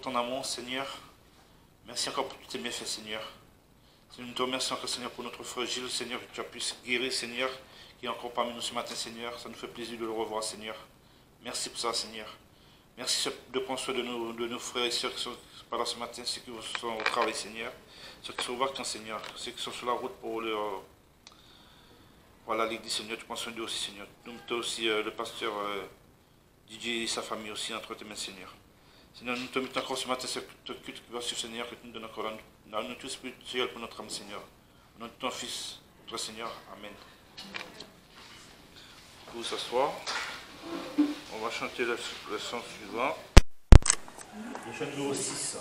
ton amour, Seigneur. Merci encore pour tous tes bienfaits, Seigneur. Nous te remercions encore, Seigneur, pour notre frère Gilles, Seigneur, que tu as pu guérir, Seigneur, qui est encore parmi nous ce matin, Seigneur. Ça nous fait plaisir de le revoir, Seigneur. Merci pour ça, Seigneur. Merci de prendre soin de nos frères et sœurs qui sont pas là ce matin, ceux qui sont au travail, Seigneur. Ceux qui sont aux vacances, Seigneur. Ceux qui sont sur la route pour leur... Voilà, l'église, Seigneur, tu prends soin d'eux aussi, Seigneur. Nous mettons aussi le pasteur Didier et sa famille aussi entre tes mains, Seigneur. Seigneur, nous te mettons encore ce matin ce culte qui va suivre, Seigneur, que tu nous donnes encore dans nous tous spirituel pour notre âme, Seigneur. Au nom de ton Fils, toi, Seigneur. Amen. Vous s'asseoir. On va chanter le chant suivant. Le chant numéro 6.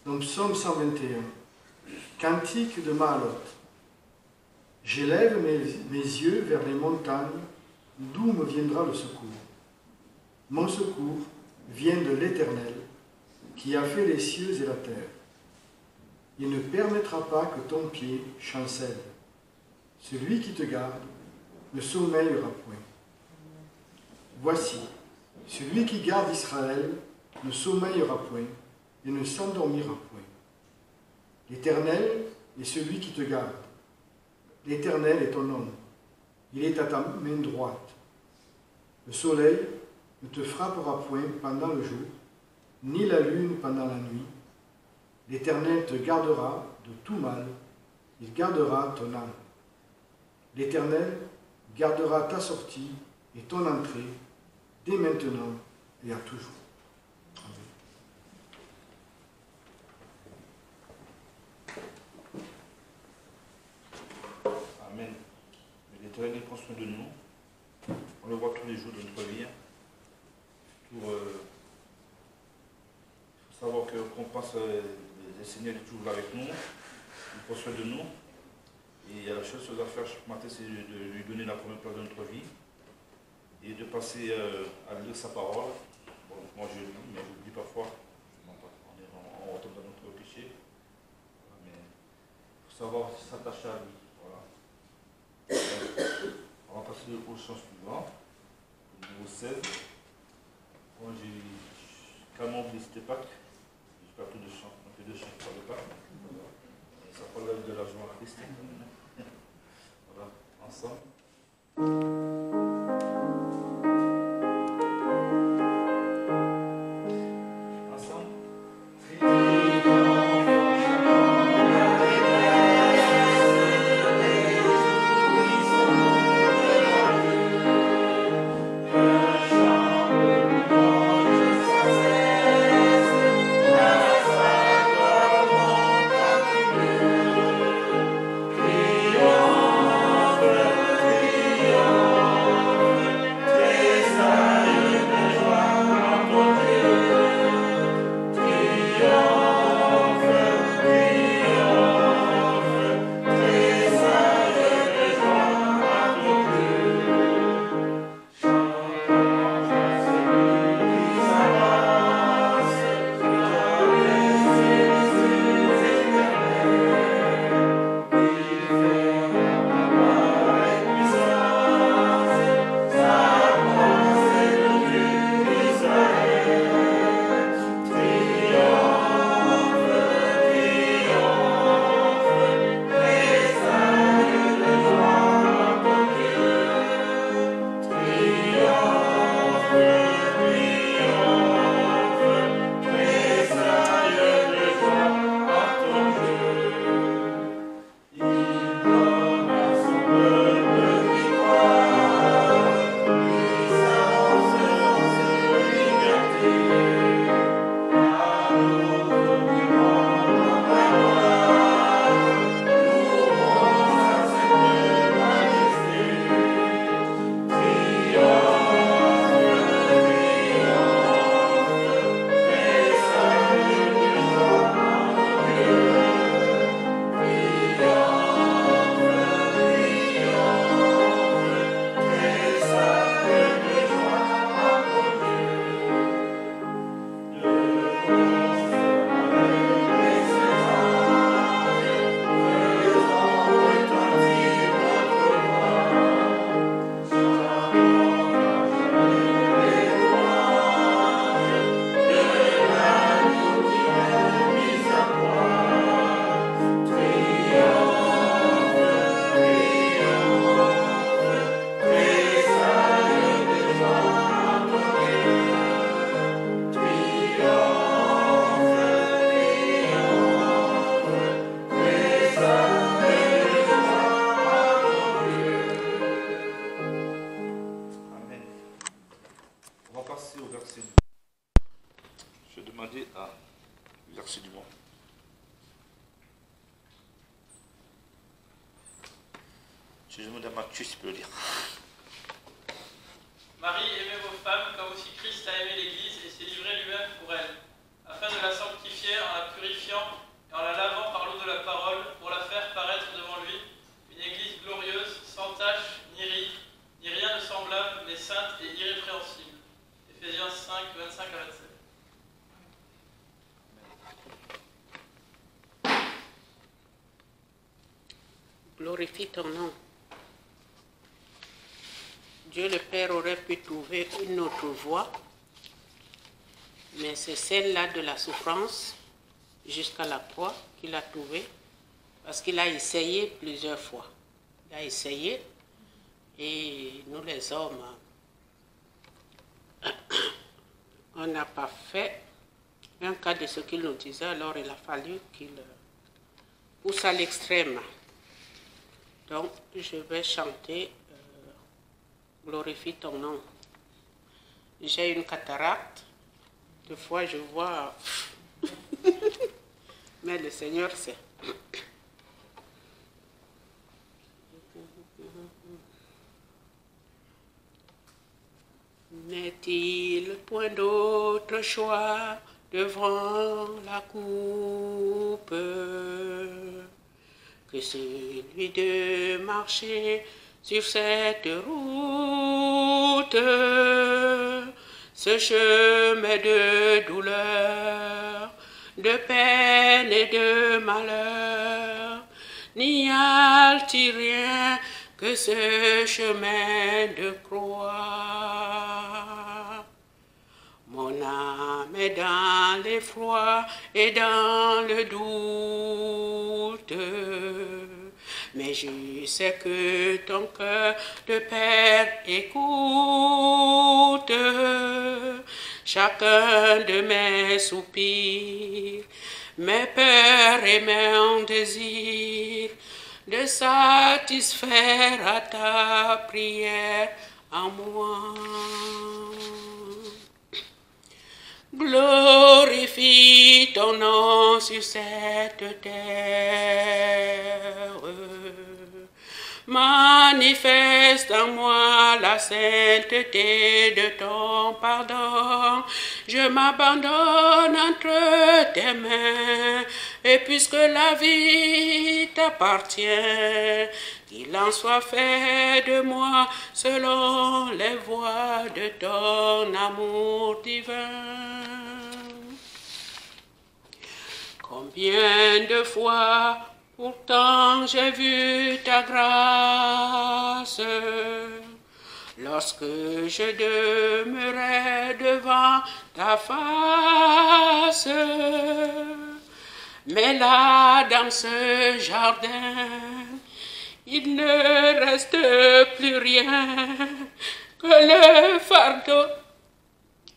Donc, psaume 121, cantique de Mahaloth. J'élève mes yeux vers les montagnes, d'où me viendra le secours. Mon secours vient de l'Éternel, qui a fait les cieux et la terre. Il ne permettra pas que ton pied chancelle. Celui qui te garde ne sommeillera point. Voici, celui qui garde Israël ne sommeillera point et ne s'endormira point. L'Éternel est celui qui te garde. L'Éternel est ton homme. Il est à ta main droite. Le soleil ne te frappera point pendant le jour, ni la lune pendant la nuit. L'Éternel te gardera de tout mal. Il gardera ton âme. L'Éternel gardera ta sortie et ton entrée dès maintenant et à toujours. l'Éternel prend soin de nous. On le voit tous les jours de notre vie. Il faut savoir que qu'on pense, le Seigneur est toujours là avec nous. Il prend soin de nous. Et la chose à faire chaque matin, c'est de lui donner la première place de notre vie. Et de passer à lire sa parole. Bon, moi je lis, mais j'oublie parfois. On retombe dans notre péché. Voilà, mais il faut savoir s'attacher à lui. Voilà. On va passer au chant suivant. Numéro 16. Moi j'ai carrément oublié cette Pâques. J'ai pas tout de chant. On fait 2 chants pour le Pâques. Et ça parle de la joie à Christ. Voilà, ensemble. Je demande à Mathieu si tu peux le lire. Marie, aimez vos femmes comme aussi Christ a aimé l'Église et s'est livré lui-même pour elle, afin de la sanctifier en la purifiant et en la lavant par l'eau de la parole, pour la faire paraître devant lui une Église glorieuse, sans tache, ni ride, ni rien de semblable, mais sainte et irrépréhensible. Éphésiens 5, 25 à 27. Glorifie ton nom. Dieu le Père aurait pu trouver une autre voie, mais c'est celle-là de la souffrance jusqu'à la croix qu'il a trouvée, parce qu'il a essayé plusieurs fois. Il a essayé, et nous les hommes, on n'a pas fait un cas de ce qu'il nous disait, alors il a fallu qu'il pousse à l'extrême. Donc, je vais chanter Glorifie ton nom. J'ai une cataracte. Des fois, je vois. Mais le Seigneur sait. N'est-il point d'autre choix devant la coupe que celui de marcher sur cette route, ce chemin de douleur, de peine et de malheur? N'y a-t-il rien que ce chemin de croix? Mon âme est dans l'effroi et dans le doute, mais je sais que ton cœur de père écoute chacun de mes soupirs, mes peurs et mes désirs, de satisfaire à ta prière en moi. Glorifie ton nom sur cette terre. Manifeste en moi la sainteté de ton pardon. Je m'abandonne entre tes mains, et puisque la vie t'appartient, qu'il en soit fait de moi selon les voies de ton amour divin. Combien de fois pourtant j'ai vu ta grâce, lorsque je demeurais devant ta face. Mais là, dans ce jardin, il ne reste plus rien que le fardeau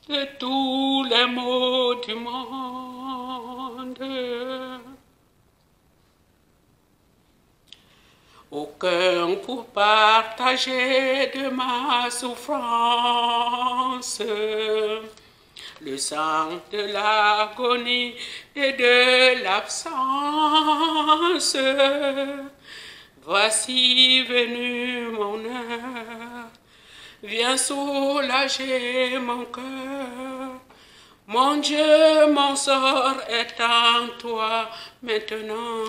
de tous les maux du monde. Aucun pour partager de ma souffrance, le sang de l'agonie et de l'absence. Voici venu mon heure, viens soulager mon cœur. Mon Dieu, mon sort est en toi maintenant.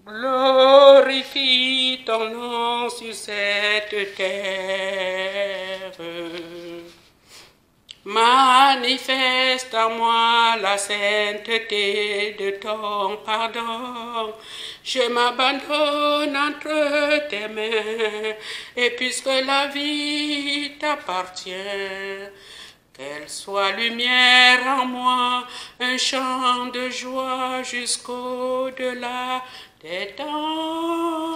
Glorifie ton nom sur cette terre. Manifeste en moi la sainteté de ton pardon. Je m'abandonne entre tes mains, et puisque la vie t'appartient, qu'elle soit lumière en moi, un chant de joie jusqu'au-delà des temps,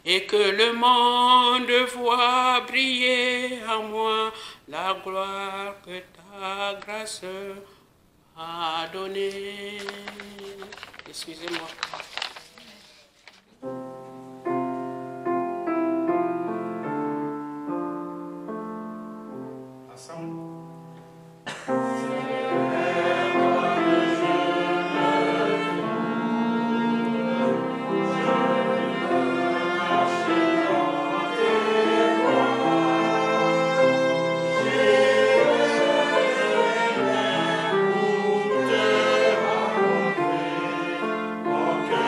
et que le monde voie briller en moi la gloire que ta grâce a donnée. Excusez-moi. Okay.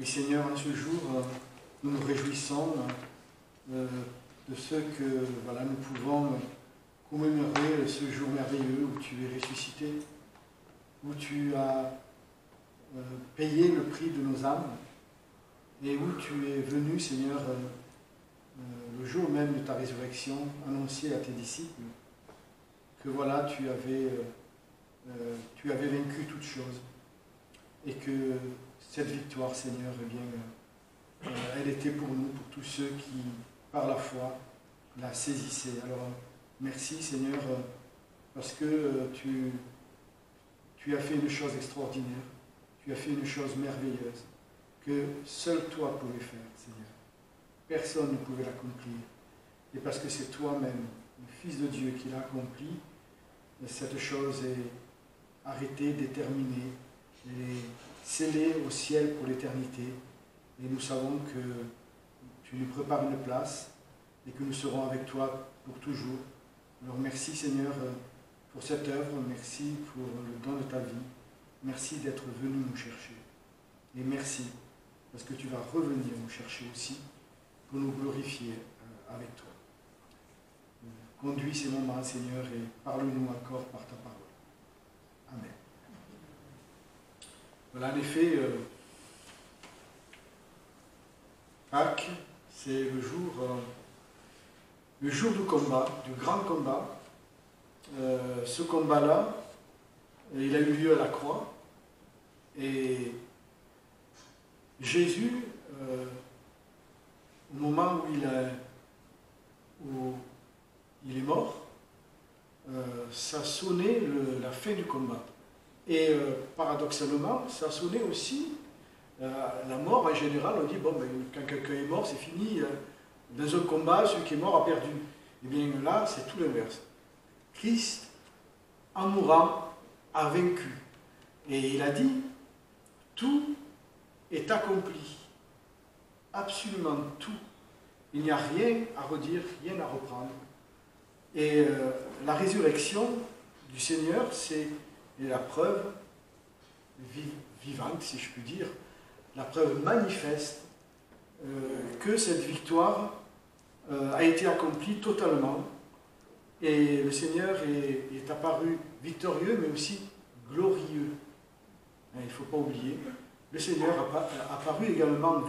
Seigneur, en ce jour, nous nous réjouissons de ce que voilà, nous pouvons commémorer ce jour merveilleux où tu es ressuscité, où tu as payé le prix de nos âmes et où tu es venu, Seigneur, le jour même de ta résurrection, annoncer à tes disciples que voilà, tu avais vaincu toutes choses et que cette victoire, Seigneur, eh bien, elle était pour nous, pour tous ceux qui, par la foi, la saisissaient. Alors, merci, Seigneur, parce que tu as fait une chose extraordinaire, tu as fait une chose merveilleuse, que seul toi pouvais faire, Seigneur. Personne ne pouvait l'accomplir. Et parce que c'est toi-même, le Fils de Dieu, qui l'a accompli, cette chose est arrêtée, déterminée, et scellée au ciel pour l'éternité. Et nous savons que tu nous prépares une place et que nous serons avec toi pour toujours. Alors merci, Seigneur, pour cette œuvre. Merci pour le don de ta vie. Merci d'être venu nous chercher. Et merci parce que tu vas revenir nous chercher aussi pour nous glorifier avec toi. Conduis ces moments, Seigneur, et parle-nous encore par ta parole. Amen. Voilà, en effet, Pâques, c'est le jour du combat, du grand combat. Ce combat-là, il a eu lieu à la croix. Et Jésus, au moment où il est mort, ça sonnait la fin du combat. Et paradoxalement, ça sonnait aussi la mort. En général, on dit, bon, ben, quand quelqu'un est mort, c'est fini. Dans un combat, celui qui est mort a perdu. Et bien là, c'est tout l'inverse. Christ, en mourant, a vaincu. Et il a dit, tout est accompli. Absolument tout. Il n'y a rien à redire, rien à reprendre. Et la résurrection du Seigneur, c'est la preuve vivante, si je puis dire, la preuve manifeste que cette victoire a été accomplie totalement. Et le Seigneur est apparu victorieux, mais aussi glorieux. Il ne faut pas oublier. Le Seigneur a apparu également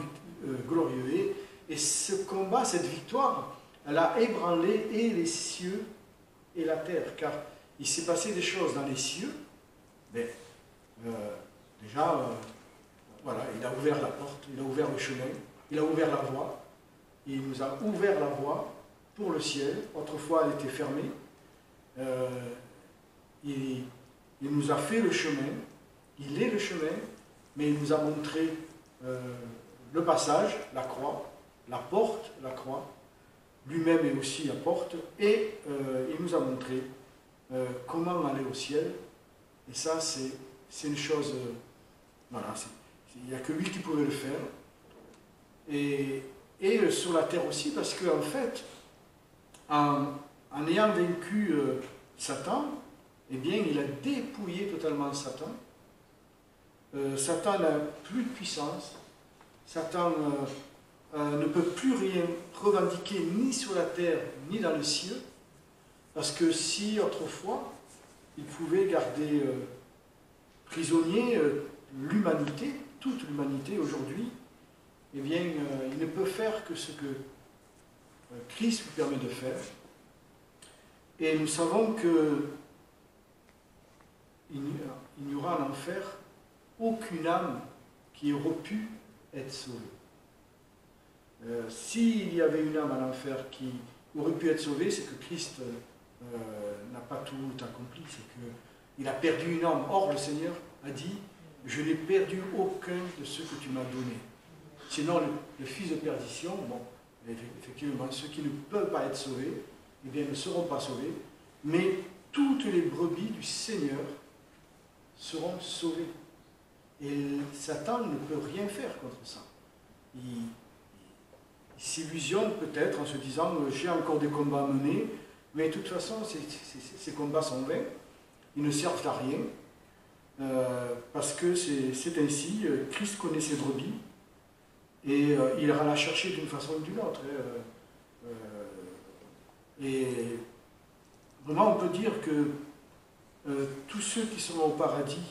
glorieux. Et ce combat, cette victoire, elle a ébranlé et les cieux et la terre. Car il s'est passé des choses dans les cieux. Mais déjà, voilà, il a ouvert la porte, il a ouvert le chemin, il a ouvert la voie. Et il nous a ouvert la voie pour le ciel. Autrefois, elle était fermée. Il nous a fait le chemin. Il est le chemin, mais il nous a montré le passage, la croix, la porte, la croix. Lui-même est aussi la porte. Et il nous a montré comment aller au ciel. Et ça, c'est une chose... voilà, il n'y a que lui qui pouvait le faire. Et sur la terre aussi, parce qu'en fait, en ayant vaincu Satan, eh bien, il a dépouillé totalement Satan. Satan n'a plus de puissance. Satan ne peut plus rien revendiquer ni sur la terre, ni dans les cieux. Parce que si autrefois, il pouvait garder prisonnier l'humanité, toute l'humanité aujourd'hui, eh bien, il ne peut faire que ce que Christ lui permet de faire. Et nous savons qu'il n'y aura en enfer aucune âme qui aurait pu être sauvée. S'il y avait une âme en enfer qui aurait pu être sauvée, c'est que Christ n'a pas tout accompli, c'est qu'il a perdu une âme. Or, le Seigneur a dit, je n'ai perdu aucun de ceux que tu m'as donnés. Sinon, le fils de perdition, bon, effectivement, ceux qui ne peuvent pas être sauvés, eh bien, ne seront pas sauvés, mais toutes les brebis du Seigneur seront sauvées. Et Satan ne peut rien faire contre ça. Il s'illusionne peut-être en se disant, j'ai encore des combats à mener, mais de toute façon, ces combats sont vains, ils ne servent à rien, parce que c'est ainsi, Christ connaît ses brebis, Et il ira la chercher d'une façon ou d'une autre. Et vraiment, on peut dire que tous ceux qui seront au paradis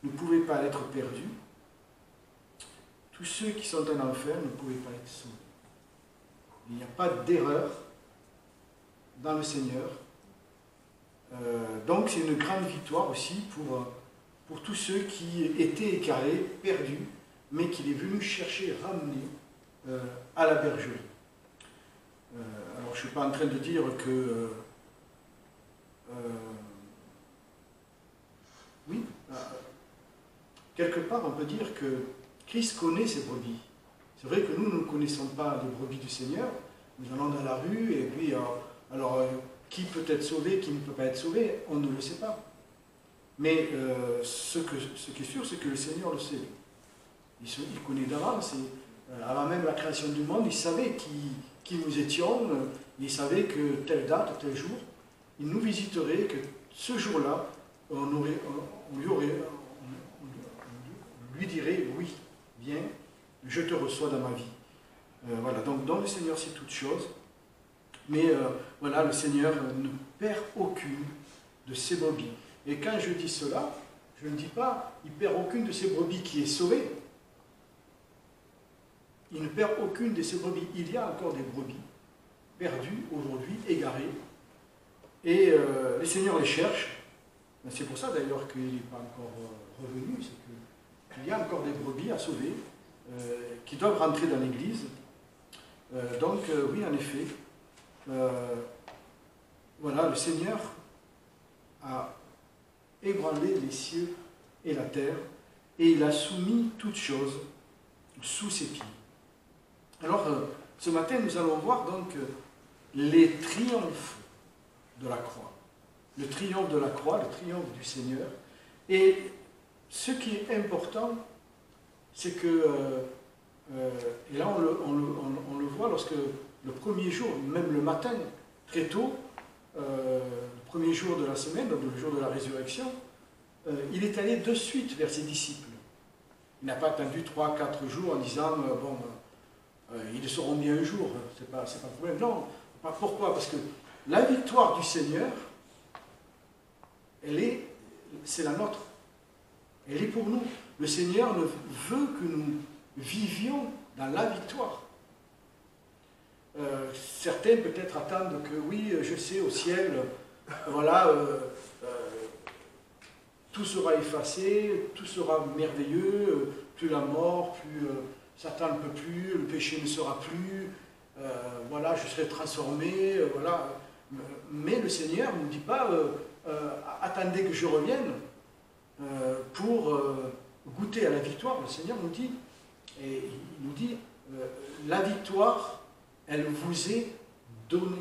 ne pouvaient pas être perdus. Tous ceux qui sont en enfer ne pouvaient pas être sauvés. Il n'y a pas d'erreur dans le Seigneur. Donc c'est une grande victoire aussi pour tous ceux qui étaient égarés, perdus, mais qu'il est venu chercher et ramener à la bergerie. Alors je ne suis pas en train de dire que... oui, quelque part on peut dire que Christ connaît ses brebis. C'est vrai que nous ne connaissons pas les brebis du Seigneur. Nous allons dans la rue et puis, qui peut être sauvé, qui ne peut pas être sauvé, on ne le sait pas. Mais ce qui est sûr, c'est que le Seigneur le sait. Il connaît d'avance. Avant même la création du monde, il savait qui nous étions. Il savait que telle date, tel jour, il nous visiterait, que ce jour-là, on lui dirait « Oui, viens, je te reçois dans ma vie ». Voilà, donc dans le Seigneur, c'est toute chose. Mais voilà, le Seigneur ne perd aucune de ses brebis. Et quand je dis cela, je ne dis pas il ne perd aucune de ses brebis qui est sauvée. Il ne perd aucune de ses brebis. Il y a encore des brebis perdues aujourd'hui, égarées. Et le Seigneur les cherche. C'est pour ça d'ailleurs qu'il n'est pas encore revenu. C'est qu'il y a encore des brebis à sauver qui doivent rentrer dans l'Église. Donc oui, en effet, voilà, le Seigneur a ébranlé les cieux et la terre, et il a soumis toutes choses sous ses pieds. Alors, ce matin, nous allons voir donc les triomphes de la croix. Le triomphe de la croix, le triomphe du Seigneur. Et ce qui est important, c'est que, et là on le voit lorsque le premier jour, même le matin, très tôt, le premier jour de la semaine, donc le jour de la résurrection, il est allé de suite vers ses disciples. Il n'a pas attendu 3-4 jours en disant ils le sauront bien un jour, c'est pas le problème. Non, pourquoi? Parce que la victoire du Seigneur, c'est la nôtre. Elle est pour nous. Le Seigneur veut que nous vivions dans la victoire. Certains peut-être attendent que oui, je sais, au ciel, voilà, tout sera effacé, tout sera merveilleux, plus la mort, plus Satan ne peut plus, le péché ne sera plus, voilà, je serai transformé, voilà. Mais le Seigneur ne nous dit pas attendez que je revienne pour goûter à la victoire. Le Seigneur nous dit, et il nous dit, la victoire, elle vous est donnée.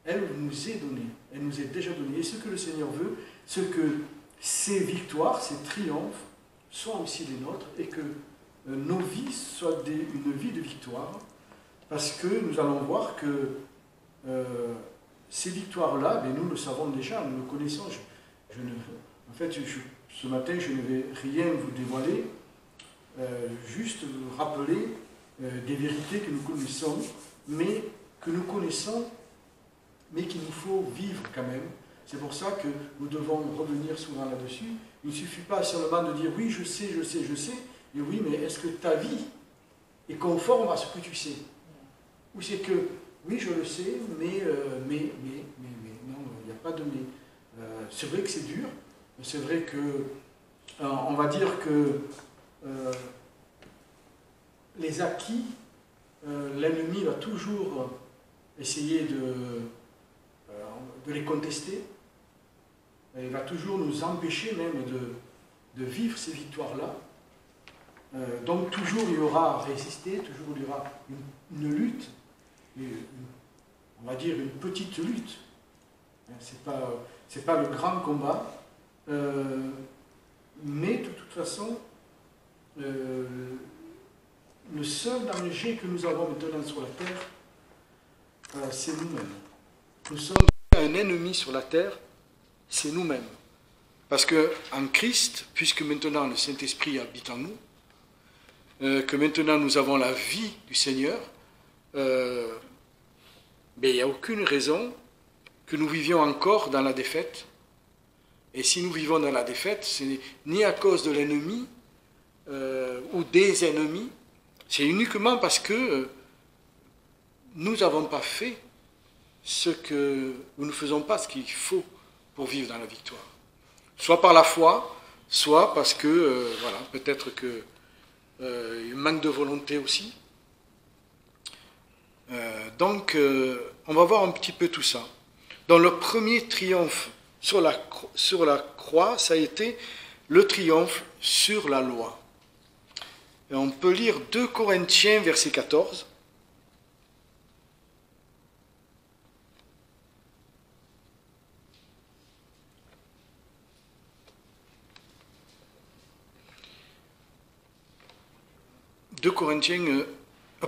Elle nous est donnée. Elle nous est déjà donnée. Et ce que le Seigneur veut, c'est que ces victoires, ces triomphes, soient aussi les nôtres et que nos vies soient une vie de victoire. Parce que nous allons voir que ces victoires-là, nous le savons déjà, nous le connaissons. En fait, ce matin, je ne vais rien vous dévoiler, juste vous rappeler des vérités que nous connaissons, mais qu'il nous faut vivre quand même. C'est pour ça que nous devons revenir souvent là-dessus. Il ne suffit pas seulement de dire oui, je sais, et oui, mais est-ce que ta vie est conforme à ce que tu sais? Ou c'est que oui, je le sais, mais non, il n'y a pas de mais. C'est vrai que c'est dur, c'est vrai que, on va dire que les acquis, l'ennemi va toujours essayer de les contester, il va toujours nous empêcher même de vivre ces victoires-là. Donc toujours il y aura à résister, toujours il y aura une lutte, on va dire une petite lutte. C'est pas le grand combat, mais de toute façon, le seul danger que nous avons maintenant sur la terre, c'est nous-mêmes. Nous sommes un ennemi sur la terre, c'est nous-mêmes. Parce qu'en Christ, puisque maintenant le Saint-Esprit habite en nous, que maintenant nous avons la vie du Seigneur, mais il n'y a aucune raison que nous vivions encore dans la défaite. Et si nous vivons dans la défaite, ce n'est ni à cause de l'ennemi ou des ennemis, c'est uniquement parce que nous n'avons pas fait nous ne faisons pas ce qu'il faut pour vivre dans la victoire. Soit par la foi, soit parce que, voilà, peut-être que il manque de volonté aussi. Donc, on va voir un petit peu tout ça. Dans le premier triomphe sur la croix, ça a été le triomphe sur la loi. Et on peut lire 2 Corinthiens, verset 14.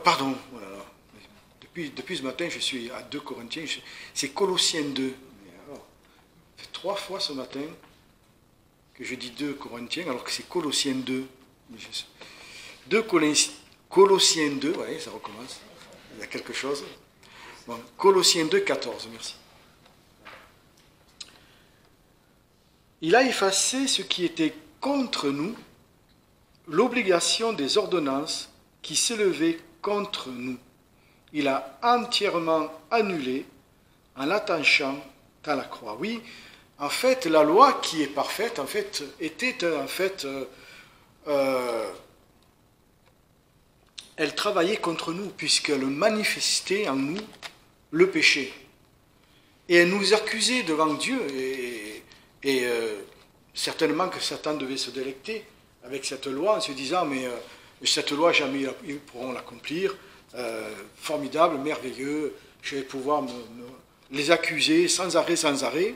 Pardon, voilà. Depuis ce matin, je suis à 2 Corinthiens, c'est Colossiens 2. Alors, ça fait 3 fois ce matin que je dis 2 Corinthiens, alors que c'est Colossiens 2. 2 Colossiens 2, ouais, ça recommence, il y a quelque chose. Bon, Colossiens 2, 14, merci. Il a effacé ce qui était contre nous, l'obligation des ordonnances qui s'élevaient contre nous. Il a entièrement annulé en l'attachant à la croix. Oui, en fait, la loi qui est parfaite, en fait, elle travaillait contre nous, puisqu'elle manifestait en nous le péché. Et elle nous accusait devant Dieu, et certainement que Satan devait se délecter avec cette loi en se disant, mais cette loi, jamais ils pourront l'accomplir, formidable, merveilleux, je vais pouvoir les accuser sans arrêt,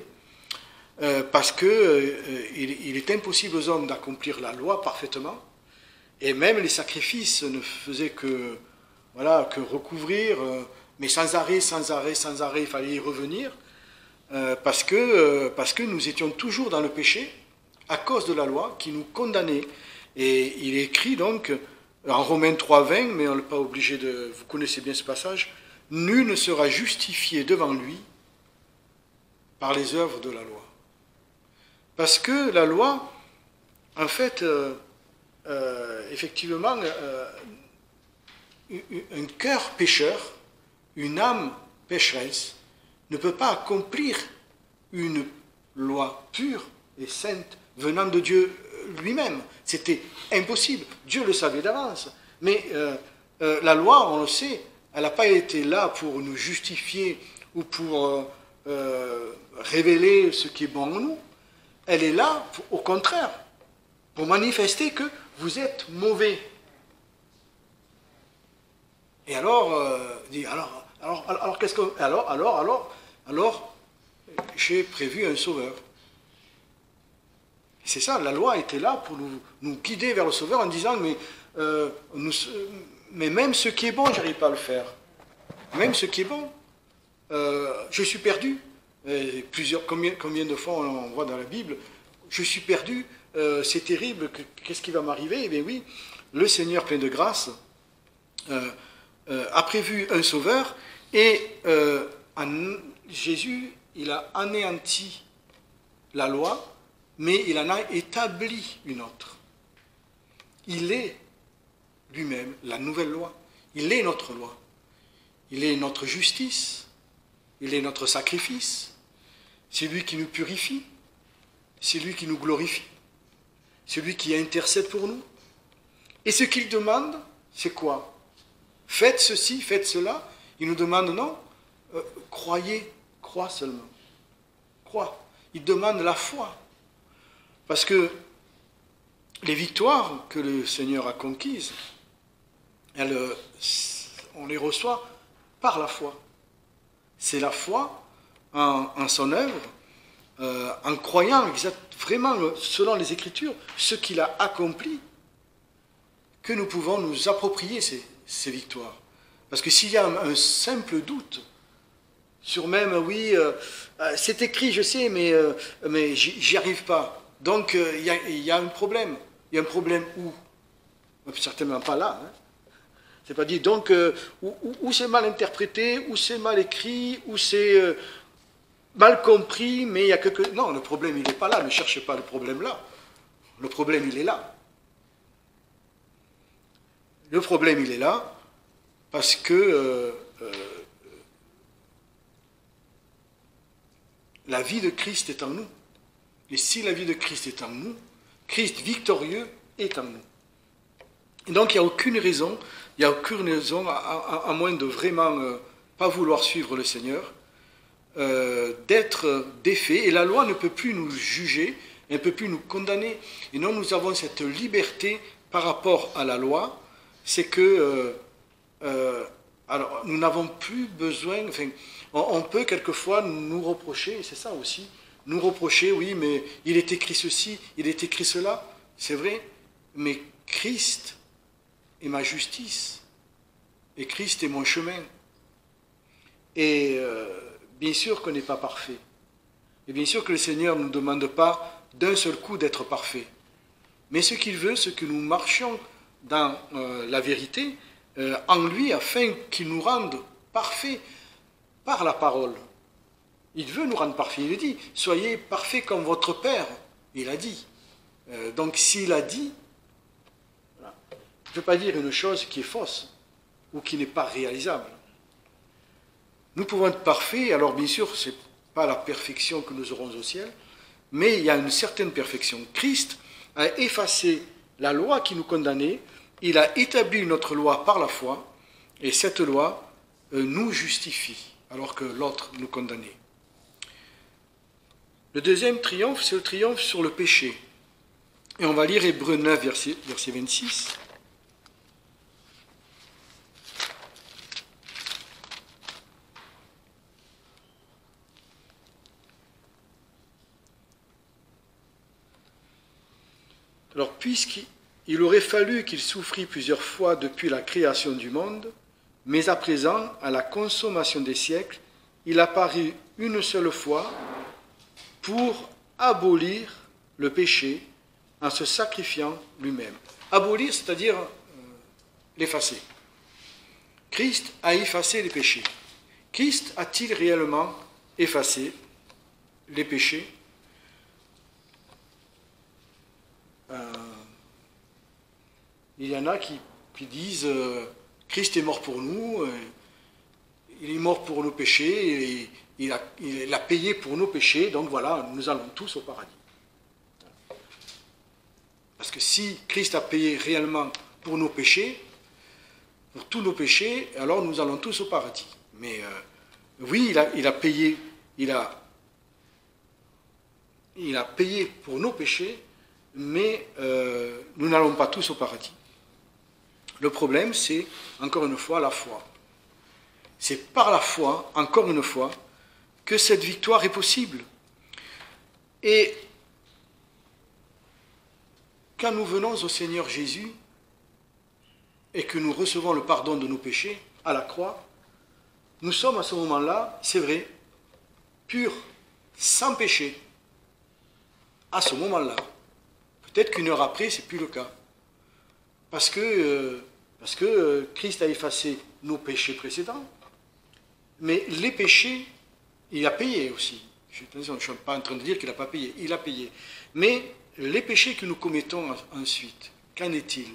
parce qu'il est impossible aux hommes d'accomplir la loi parfaitement, et même les sacrifices ne faisaient que recouvrir, mais sans arrêt, il fallait y revenir, parce que nous étions toujours dans le péché, à cause de la loi qui nous condamnait. Et il est écrit donc, en Romains 3,20, mais on n'est pas obligé de... Vous connaissez bien ce passage, « Nul ne sera justifié devant lui par les œuvres de la loi. » Parce que la loi, en fait, effectivement, un cœur pécheur, une âme pécheresse, ne peut pas accomplir une loi pure et sainte venant de Dieu lui-même. C'était impossible. Dieu le savait d'avance. Mais la loi, on le sait, elle n'a pas été là pour nous justifier ou pour révéler ce qui est bon en nous. Elle est là, au contraire, pour manifester que vous êtes mauvais. Et alors, qu'est-ce que... Alors, j'ai prévu un sauveur. C'est ça, la loi était là pour nous guider vers le Sauveur en disant, mais même ce qui est bon, je n'arrive pas à le faire. Même ce qui est bon, je suis perdu. Combien de fois on voit dans la Bible, je suis perdu, c'est terrible, qu'est-ce qui va m'arriver? Eh bien oui, le Seigneur plein de grâce a prévu un Sauveur, et Jésus, il a anéanti la loi, mais il en a établi une autre. Il est lui-même la nouvelle loi. Il est notre loi. Il est notre justice. Il est notre sacrifice. C'est lui qui nous purifie. C'est lui qui nous glorifie. C'est lui qui intercède pour nous. Et ce qu'il demande, c'est quoi? Faites ceci, faites cela. Il nous demande non. Croyez, crois seulement. Crois. Il demande la foi. Parce que les victoires que le Seigneur a conquises, on les reçoit par la foi. C'est la foi en son œuvre, en croyant vraiment, selon les Écritures, ce qu'il a accompli, que nous pouvons nous approprier ces victoires. Parce que s'il y a un simple doute, sur même, oui, c'est écrit, je sais, mais j'y arrive pas. Donc, il y a un problème. Il y a un problème où? Certainement pas là. Hein. C'est pas dit. Donc, ou c'est mal interprété, ou c'est mal écrit, ou c'est mal compris, mais il y a quelque... Non, le problème, il n'est pas là. Ne cherchez pas le problème là. Le problème, il est là. Le problème, il est là parce que la vie de Christ est en nous. Et si la vie de Christ est en nous, Christ victorieux est en nous. Et donc, il n'y a aucune raison, à moins de vraiment pas vouloir suivre le Seigneur, d'être défait. Et la loi ne peut plus nous juger, elle ne peut plus nous condamner. Et non, nous avons cette liberté par rapport à la loi, c'est que alors, nous n'avons plus besoin, enfin, on peut quelquefois nous reprocher, et c'est ça aussi, nous reprocher, oui, mais il est écrit ceci, il est écrit cela, c'est vrai, mais Christ est ma justice, et Christ est mon chemin. Et bien sûr qu'on n'est pas parfait, et bien sûr que le Seigneur ne nous demande pas d'un seul coup d'être parfait, mais ce qu'il veut, c'est que nous marchions dans la vérité, en lui, afin qu'il nous rende parfaits par la parole. Il veut nous rendre parfaits. Il dit, soyez parfaits comme votre Père. Il a dit. Donc s'il a dit, voilà, il ne peut pas dire une chose qui est fausse ou qui n'est pas réalisable. Nous pouvons être parfaits, alors bien sûr, ce n'est pas la perfection que nous aurons au ciel, mais il y a une certaine perfection. Christ a effacé la loi qui nous condamnait, il a établi notre loi par la foi, et cette loi nous justifie, alors que l'autre nous condamnait. Le deuxième triomphe, c'est le triomphe sur le péché. Et on va lire Hébreux 9, verset 26. Alors, puisqu'il aurait fallu qu'il souffrit plusieurs fois depuis la création du monde, mais à présent, à la consommation des siècles, il apparut une seule fois pour abolir le péché en se sacrifiant lui-même. Abolir, c'est-à-dire l'effacer. Christ a effacé les péchés. Christ a-t-il réellement effacé les péchés? Il y en a qui disent Christ est mort pour nous, il est mort pour nos péchés, et il a payé pour nos péchés, donc voilà, nous allons tous au paradis. Parce que si Christ a payé réellement pour nos péchés, pour tous nos péchés, alors nous allons tous au paradis. Mais oui, il a payé pour nos péchés, mais nous n'allons pas tous au paradis. Le problème, c'est, encore une fois, la foi. C'est par la foi, encore une fois, que cette victoire est possible. Et quand nous venons au Seigneur Jésus et que nous recevons le pardon de nos péchés à la croix, nous sommes à ce moment-là, c'est vrai, purs, sans péché. À ce moment-là. Peut-être qu'une heure après, ce n'est plus le cas. Parce que Christ a effacé nos péchés précédents, mais les péchés, il a payé aussi. Je ne suis pas en train de dire qu'il n'a pas payé, il a payé. Mais les péchés que nous commettons ensuite, qu'en est-il?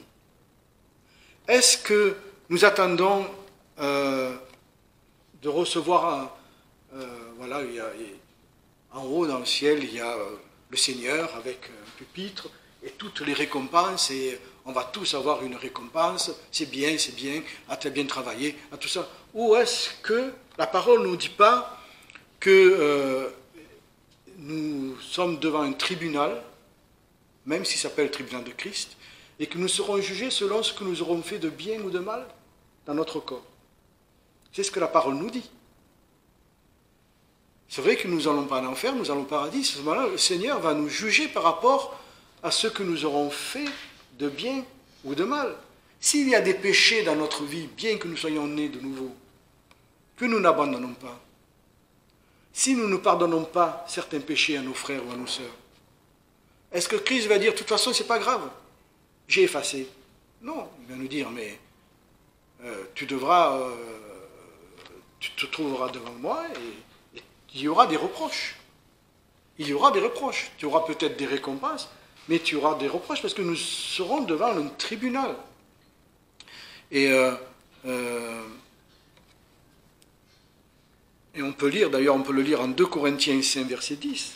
Est-ce que nous attendons de recevoir, voilà, en haut dans le ciel, il y a le Seigneur avec un pupitre, et toutes les récompenses, et on va tous avoir une récompense, c'est bien, ah, tu as bien travaillé, ah, tout ça. Ou est-ce que la parole ne nous dit pas que nous sommes devant un tribunal, même s'il s'appelle le tribunal de Christ, et que nous serons jugés selon ce que nous aurons fait de bien ou de mal dans notre corps? C'est ce que la parole nous dit. C'est vrai que nous n'allons pas en enfer, nous allons au paradis. À ce moment-là, le Seigneur va nous juger par rapport à ce que nous aurons fait de bien ou de mal. S'il y a des péchés dans notre vie, bien que nous soyons nés de nouveau, que nous n'abandonnons pas, si nous ne pardonnons pas certains péchés à nos frères ou à nos sœurs, est-ce que Christ va dire, de toute façon, ce n'est pas grave, j'ai effacé? Non, il va nous dire, mais tu devras, tu te trouveras devant moi et il y aura des reproches. Il y aura des reproches. Tu auras peut-être des récompenses, mais tu auras des reproches parce que nous serons devant un tribunal. Et on peut lire, d'ailleurs on peut le lire en 2 Corinthiens 5, verset 10.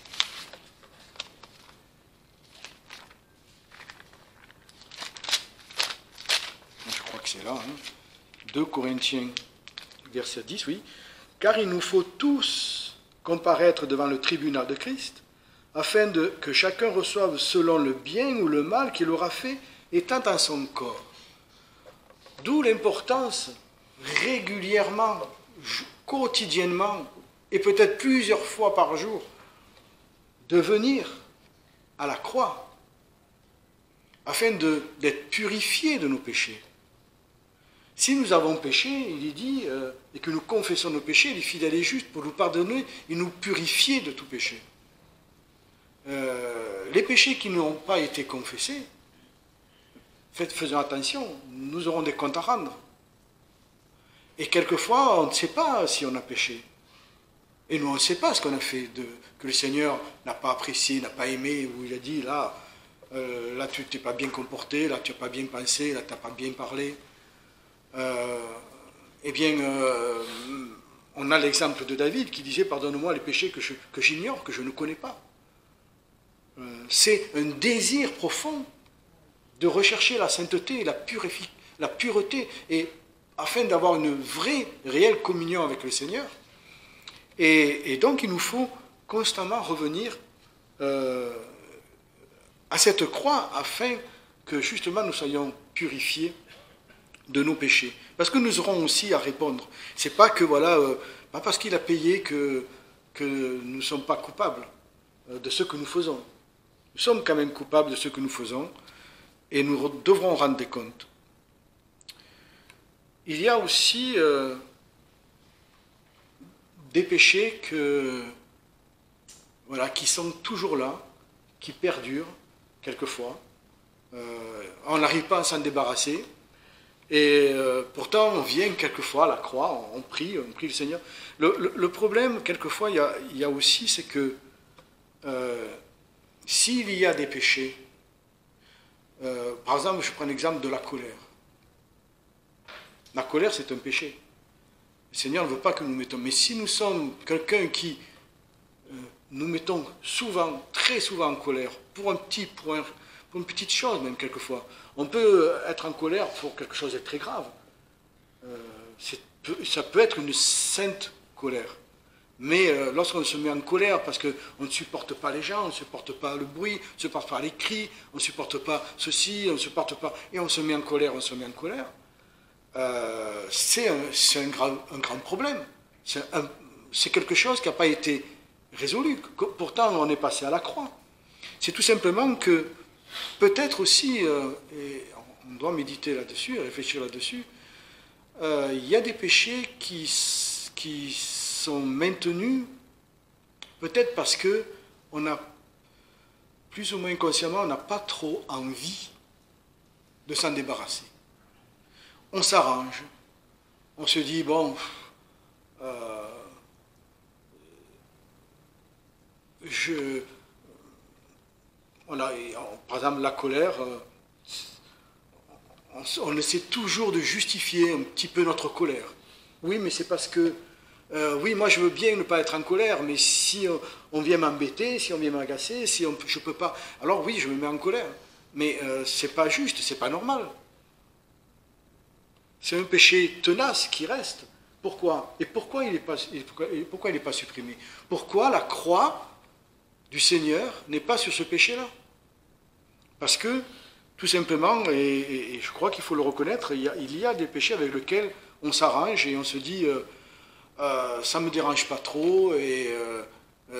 Je crois que c'est là. 2 Corinthiens, verset 10, oui. Car il nous faut tous comparaître devant le tribunal de Christ, afin que chacun reçoive selon le bien ou le mal qu'il aura fait étant en son corps. D'où l'importance, régulièrement, quotidiennement, et peut-être plusieurs fois par jour, de venir à la croix, afin d'être purifiés de nos péchés. Si nous avons péché, il est dit, et que nous confessons nos péchés, il est fidèle et juste pour nous pardonner et nous purifier de tout péché. Les péchés qui n'ont pas été confessés, faisons attention, nous aurons des comptes à rendre. Et quelquefois, on ne sait pas si on a péché. Et nous, on ne sait pas ce qu'on a fait, que le Seigneur n'a pas apprécié, n'a pas aimé, où il a dit, là tu t'es pas bien comporté, là tu n'as pas bien pensé, là tu n'as pas bien parlé. On a l'exemple de David qui disait, pardonne-moi les péchés que j'ignore, que je ne connais pas. C'est un désir profond de rechercher la sainteté, la pureté, et afin d'avoir une vraie, réelle communion avec le Seigneur. Et donc il nous faut constamment revenir à cette croix afin que justement nous soyons purifiés de nos péchés. Parce que nous aurons aussi à répondre. C'est pas que pas parce qu'il a payé que nous ne sommes pas coupables de ce que nous faisons. Nous sommes quand même coupables de ce que nous faisons et nous devrons rendre des comptes. Il y a aussi des péchés qui sont toujours là, qui perdurent quelquefois. On n'arrive pas à s'en débarrasser. Et pourtant, on vient quelquefois à la croix, on prie le Seigneur. Le problème, quelquefois, il y a aussi, c'est que s'il y a des péchés, par exemple, je prends l'exemple de la colère. La colère, c'est un péché. Le Seigneur ne veut pas que nous mettons. Mais si nous sommes quelqu'un qui nous mettons souvent, très souvent en colère, pour une petite chose même quelquefois, on peut être en colère pour quelque chose de très grave. Ça peut être une sainte colère. Mais lorsqu'on se met en colère parce qu'on ne supporte pas les gens, on ne supporte pas le bruit, on ne supporte pas les cris, on ne supporte pas ceci, on ne supporte pas... Et on se met en colère, c'est un grand problème. C'est quelque chose qui n'a pas été résolu. Pourtant, on est passé à la croix. C'est tout simplement que, peut-être aussi, et on doit méditer là-dessus, réfléchir là-dessus, il y a des péchés qui sont maintenus, peut-être parce que on a, plus ou moins inconsciemment, on n'a pas trop envie de s'en débarrasser. On s'arrange, on se dit, bon, par exemple, la colère, on essaie toujours de justifier un petit peu notre colère. Oui, mais c'est parce que, oui, moi je veux bien ne pas être en colère, mais si on vient m'embêter, si on vient m'agacer, je ne peux pas, alors oui, je me mets en colère. Mais c'est pas juste, c'est pas normal. C'est un péché tenace qui reste. Pourquoi? Et pourquoi il n'est pas supprimé? Pourquoi la croix du Seigneur n'est pas sur ce péché-là? Parce que, tout simplement, et je crois qu'il faut le reconnaître, il y a des péchés avec lesquels on s'arrange et on se dit ça ne me dérange pas trop et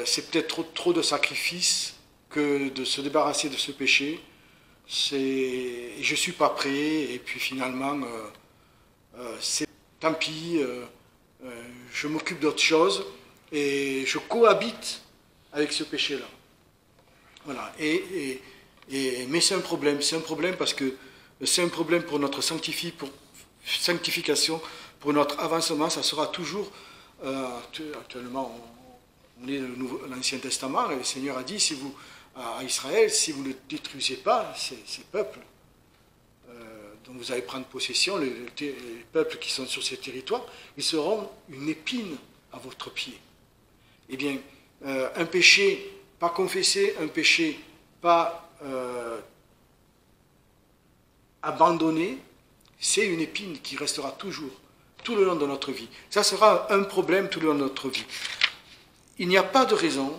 c'est peut-être trop de sacrifices que de se débarrasser de ce péché. Je ne suis pas prêt et puis finalement, c'est tant pis, je m'occupe d'autre chose et je cohabite avec ce péché-là. Voilà. Mais c'est un problème parce que c'est un problème pour notre sanctification, pour notre avancement. Ça sera toujours, actuellement, on est l'Ancien Testament, et le Seigneur a dit, si vous, à Israël, si vous ne détruisez pas ces peuples, dont vous allez prendre possession, les peuples qui sont sur ces territoires, ils seront une épine à votre pied. Eh bien, un péché pas confessé, un péché pas abandonné, c'est une épine qui restera toujours, tout le long de notre vie. Ça sera un problème tout le long de notre vie. Il n'y a pas de raison,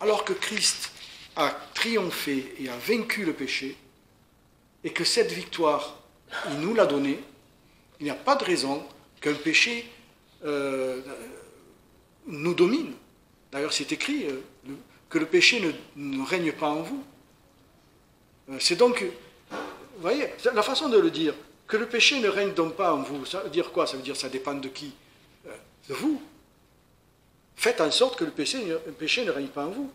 alors que Christ a triomphé et a vaincu le péché, et que cette victoire, il nous l'a donnée, il n'y a pas de raison qu'un péché nous domine. D'ailleurs, c'est écrit que le péché ne règne pas en vous. C'est donc, vous voyez, la façon de le dire, que le péché ne règne donc pas en vous, ça veut dire quoi? Ça veut dire ça dépend de qui? De vous. Faites en sorte que le péché ne règne pas en vous.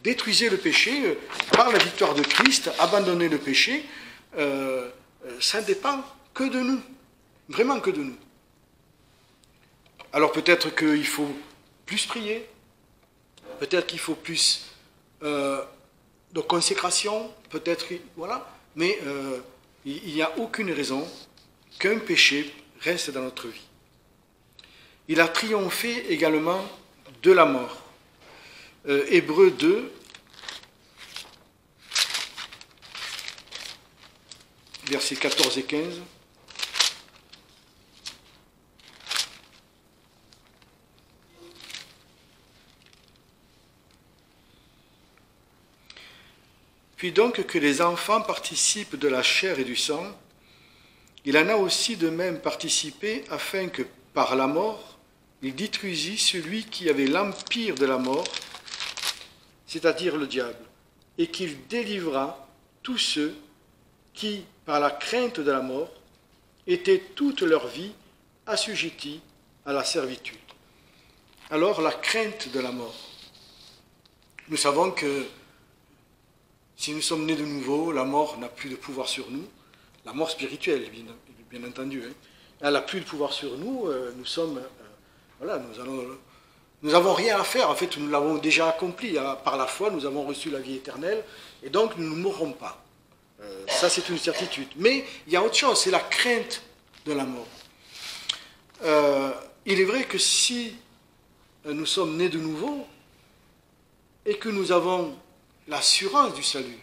Détruisez le péché par la victoire de Christ, abandonnez le péché, ça ne dépend que de nous, vraiment que de nous. Alors peut-être qu'il faut plus prier, peut-être qu'il faut plus de consécration, peut-être, voilà, mais il n'y a aucune raison qu'un péché reste dans notre vie. Il a triomphé également de la mort. Hébreux 2, versets 14 et 15. Puis donc que les enfants participent de la chair et du sang, il en a aussi de même participé afin que par la mort, il détruisit celui qui avait l'empire de la mort, c'est-à-dire le diable, et qu'il délivra tous ceux qui, par la crainte de la mort, étaient toute leur vie assujettis à la servitude. Alors, la crainte de la mort. Nous savons que si nous sommes nés de nouveau, la mort n'a plus de pouvoir sur nous, la mort spirituelle, bien entendu. Hein. Elle n'a plus de pouvoir sur nous, nous sommes... voilà, nous n'avons rien à faire, en fait, nous l'avons déjà accompli. Par la foi, nous avons reçu la vie éternelle, et donc nous ne mourrons pas. Ça, c'est une certitude. Mais il y a autre chose, c'est la crainte de la mort. Il est vrai que si nous sommes nés de nouveau, et que nous avons l'assurance du salut,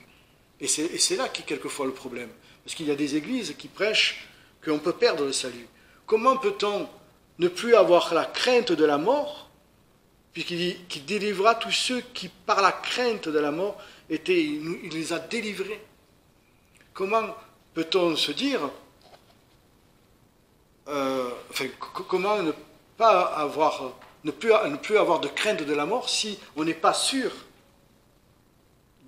et c'est là qu'est quelquefois le problème, parce qu'il y a des églises qui prêchent qu'on peut perdre le salut. Comment peut-on ne plus avoir la crainte de la mort, puisqu'il dit qu'il délivra tous ceux qui, par la crainte de la mort, il les a délivrés. Comment peut-on se dire, comment ne plus avoir de crainte de la mort si on n'est pas sûr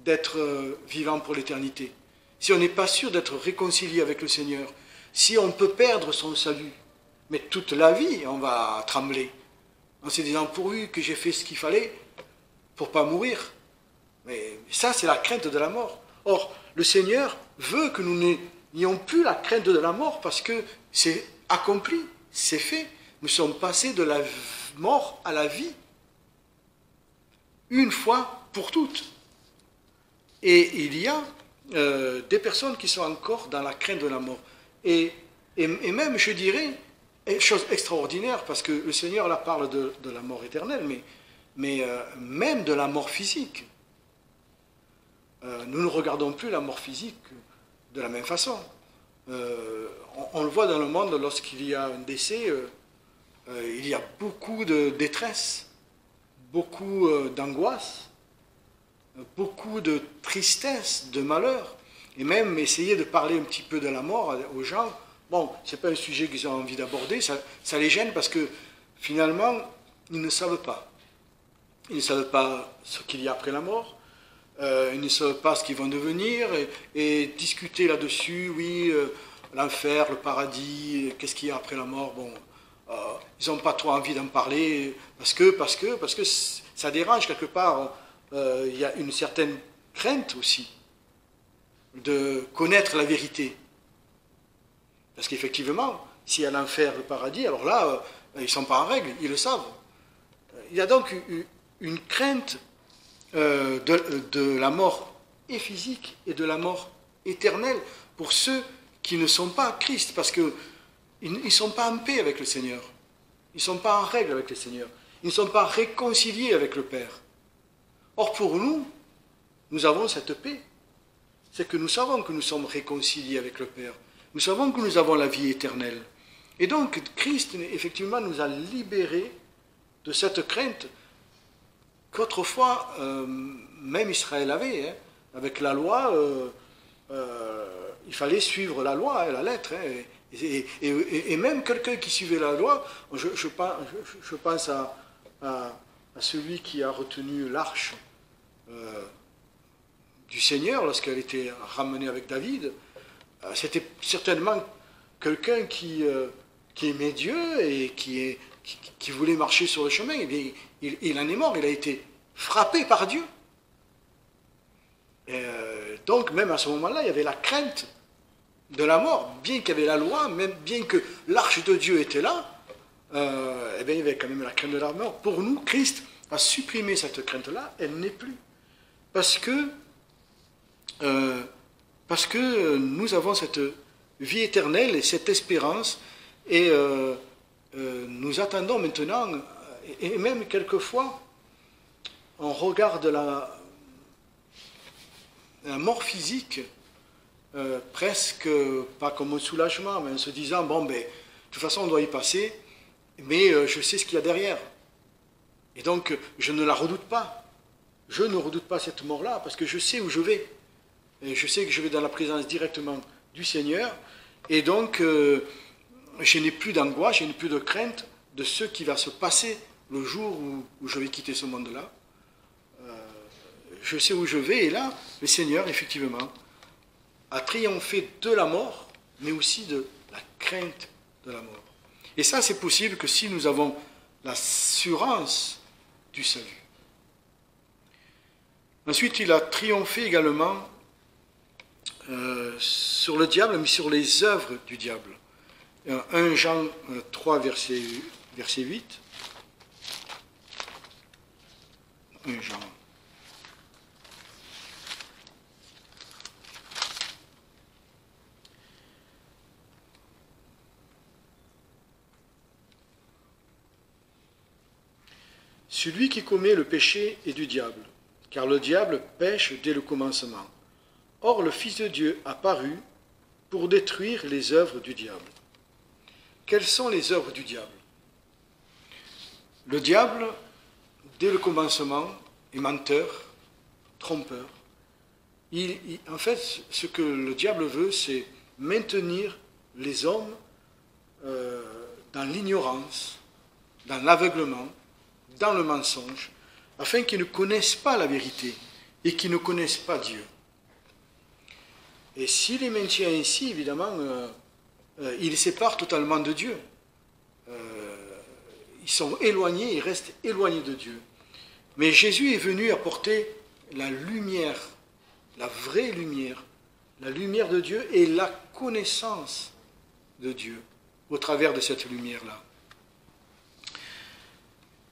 d'être vivant pour l'éternité, si on n'est pas sûr d'être réconcilié avec le Seigneur, si on peut perdre son salut, mais toute la vie on va trembler, en se disant pourvu que j'ai fait ce qu'il fallait pour ne pas mourir. Mais ça, c'est la crainte de la mort. Or, le Seigneur veut que nous n'ayons plus la crainte de la mort parce que c'est accompli, c'est fait. Nous sommes passés de la mort à la vie, une fois pour toutes. Et il y a des personnes qui sont encore dans la crainte de la mort. Et même, je dirais, chose extraordinaire, parce que le Seigneur là parle de la mort éternelle, mais même de la mort physique. Nous ne regardons plus la mort physique de la même façon. On le voit dans le monde, lorsqu'il y a un décès, il y a beaucoup de détresse, beaucoup d'angoisse, beaucoup de tristesse, de malheur, et même essayer de parler un petit peu de la mort aux gens. Bon, ce n'est pas un sujet qu'ils ont envie d'aborder, ça les gêne parce que finalement, ils ne savent pas. Ils ne savent pas ce qu'il y a après la mort, ils ne savent pas ce qu'ils vont devenir, et discuter là-dessus, oui, l'enfer, le paradis, qu'est-ce qu'il y a après la mort, bon, ils n'ont pas trop envie d'en parler, parce que ça dérange quelque part, il y a une certaine crainte aussi. de connaître la vérité. Parce qu'effectivement, s'il y a l'enfer, le paradis, alors là, ils ne sont pas en règle, ils le savent. Il y a donc une crainte de la mort et physique et de la mort éternelle pour ceux qui ne sont pas Christ, parce qu'ils ne sont pas en paix avec le Seigneur. Ils ne sont pas en règle avec le Seigneur. Ils ne sont pas réconciliés avec le Père. Or, pour nous, nous avons cette paix. C'est que nous savons que nous sommes réconciliés avec le Père. Nous savons que nous avons la vie éternelle. Et donc, Christ, effectivement, nous a libérés de cette crainte qu'autrefois, même Israël avait. Hein. Avec la loi, il fallait suivre la loi, la lettre. Hein. Et même quelqu'un qui suivait la loi, je pense à celui qui a retenu l'arche du Seigneur lorsqu'elle était ramenée avec David. C'était certainement quelqu'un qui aimait Dieu et qui voulait marcher sur le chemin. Et il en est mort, il a été frappé par Dieu. Donc même à ce moment-là, il y avait la crainte de la mort, bien qu'il y avait la loi, même bien que l'arche de Dieu était là, eh bien, il y avait quand même la crainte de la mort. Pour nous, Christ a supprimé cette crainte-là, elle n'est plus. Parce que nous avons cette vie éternelle et cette espérance, et nous attendons maintenant, et même quelquefois, on regarde la mort physique, presque pas comme un soulagement, mais en se disant, bon, ben, de toute façon, on doit y passer, mais je sais ce qu'il y a derrière. Et donc, je ne la redoute pas. Je ne redoute pas cette mort-là, parce que je sais où je vais. Et je sais que je vais dans la présence directement du Seigneur, et donc, je n'ai plus d'angoisse, je n'ai plus de crainte de ce qui va se passer le jour où je vais quitter ce monde-là. Je sais où je vais, et là, le Seigneur, effectivement, a triomphé de la mort, mais aussi de la crainte de la mort. Et ça, c'est possible que si nous avons l'assurance du salut. Ensuite, il a triomphé également sur le diable, mais sur les œuvres du diable. 1 Jean 3, verset 8. 1 Jean. Celui qui commet le péché est du diable, car le diable pêche dès le commencement. Or, le Fils de Dieu a paru pour détruire les œuvres du diable. Quelles sont les œuvres du diable? Le diable, dès le commencement, est menteur, trompeur. En fait, ce que le diable veut, c'est maintenir les hommes dans l'ignorance, dans l'aveuglement, dans le mensonge, afin qu'ils ne connaissent pas la vérité et qu'ils ne connaissent pas Dieu. Et s'il les maintient ainsi, évidemment, il les sépare totalement de Dieu. Ils sont éloignés, ils restent éloignés de Dieu. Mais Jésus est venu apporter la lumière, la vraie lumière, la lumière de Dieu et la connaissance de Dieu au travers de cette lumière-là.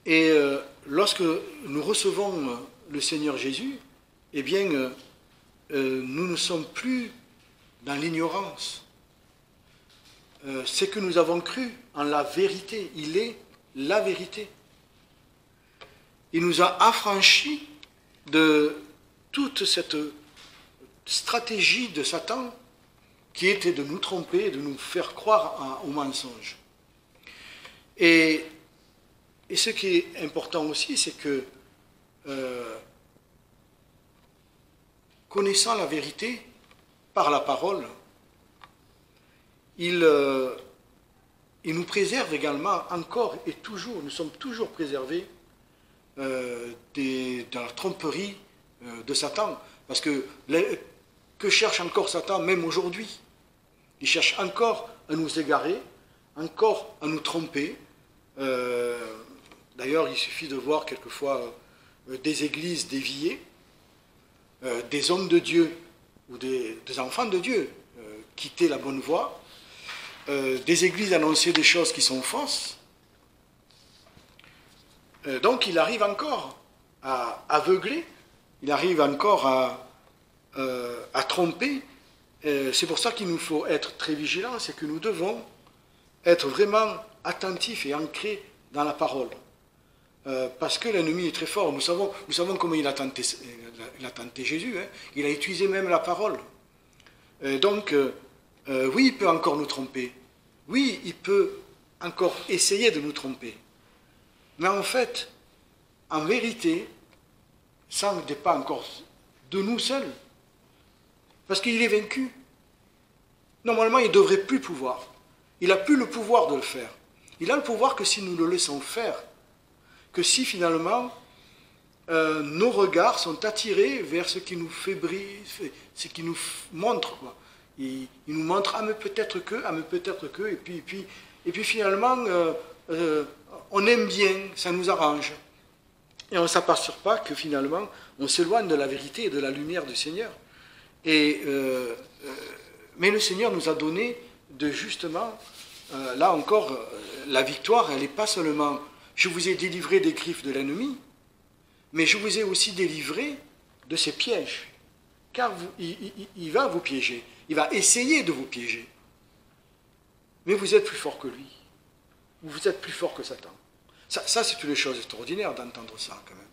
Et lorsque nous recevons le Seigneur Jésus, eh bien, nous ne sommes plus dans l'ignorance. C'est que nous avons cru en la vérité. Il est la vérité. Il nous a affranchis de toute cette stratégie de Satan qui était de nous tromper, de nous faire croire au mensonge. Et ce qui est important aussi, c'est que connaissant la vérité par la parole, il nous préserve également encore et toujours, nous sommes toujours préservés de la tromperie de Satan. Parce que cherche encore Satan même aujourd'hui? Il cherche encore à nous égarer, encore à nous tromper. D'ailleurs, il suffit de voir quelquefois des églises déviées, des hommes de Dieu ou des enfants de Dieu quittaient la bonne voie, des églises annonçaient des choses qui sont fausses. Donc il arrive encore à aveugler, il arrive encore à tromper. C'est pour ça qu'il nous faut être très vigilants, c'est que nous devons être vraiment attentifs et ancrés dans la parole. Parce que l'ennemi est très fort. Nous savons comment il a tenté Jésus. Hein. Il a utilisé même la parole. Donc, oui, il peut encore nous tromper. Oui, il peut encore essayer de nous tromper. Mais en fait, en vérité, ça ne dépend encore de nous seuls. Parce qu'il est vaincu. Normalement, il ne devrait plus pouvoir. Il n'a plus le pouvoir de le faire. Il a le pouvoir que si nous le laissons faire. Que si finalement, nos regards sont attirés vers ce qui nous fait briller, ce qui nous montre. Quoi. Il nous montre, ah mais peut-être que, et puis finalement, on aime bien, ça nous arrange. Et on ne s'aperçoit pas que finalement, on s'éloigne de la vérité et de la lumière du Seigneur. Mais le Seigneur nous a donné de justement, là encore, la victoire, elle n'est pas seulement, je vous ai délivré des griffes de l'ennemi, mais je vous ai aussi délivré de ses pièges. Car il va vous piéger, il va essayer de vous piéger. Mais vous êtes plus fort que lui, vous êtes plus fort que Satan. Ça c'est une chose extraordinaire d'entendre ça quand même.